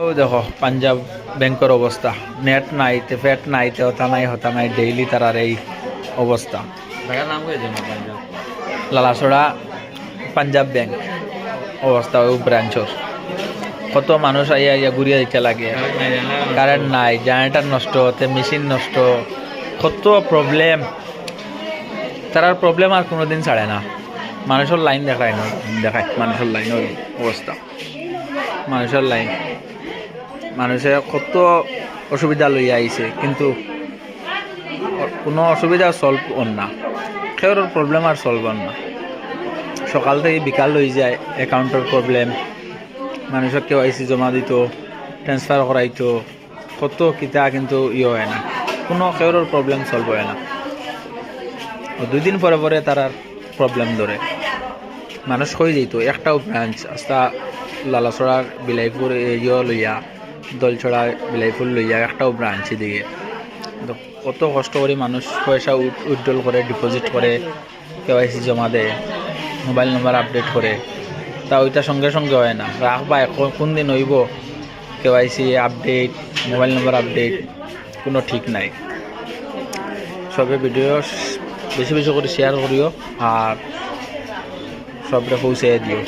ও দেখো পাঞ্জাব ব্যাংকের অবস্থা, নেট নাই, ফেট নাই, হতা নাই ডেইলি তারার এই অবস্থা। ভাইয়ার নাম হয়েছে না পাঞ্জাব লালাছড়া পাঞ্জাব ব্যাংক অবস্থা ওই ব্রাঞ্চর। কত মানুষ আইয়া আইয়া ঘুরিয়া দিতে লাগে, কারেন্ট নাই, জেনারেটার নষ্ট, মেশিন নষ্ট, কত প্রবলেম। তারার প্রবলেম আর কোনোদিন ছাড়ে না। মানুষের লাইন দেখায় না, দেখায় মানুষের লাইনের অবস্থা। মানুষের লাইন, মানুষে কত অসুবিধা লইয়া আইছে, কিন্তু কোনো অসুবিধা সলভ হন না, কেউর প্রবলেম আর সলভ হন না। সকাল থেকে বিকাল হয়ে যায়, অ্যাকাউন্টের প্রবলেম, মানুষের KYC জমা দিত, ট্রান্সফার করাইতো, কত কিতা, কিন্তু হয় না, কোনো কেউর প্রবলেম সলভ হয় না। 2 দিন পরে পরে তার প্রবলেম ধরে। মানুষ কই যেত, একটাও ব্রাঞ্চ আস্তা লালাছড়ার বিলাইপুর লইয়া, দলছড়া বিলাইপুর লইয়া একটাও ব্রাঞ্চ এদিকে। কত কষ্ট করে মানুষ পয়সা উইথড্রল করে, ডিপোজিট করে, KYC জমা দেয়, মোবাইল নম্বর আপডেট করে, তা ওইটা সঙ্গে সঙ্গে হয় না। রাখবা কোন দিন হইব KYC update, mobile number update, কোনো ঠিক নাই। সবে ভিডিও বেশি বেশি করে শেয়ার করিও আর সবরে পৌঁছে দিও।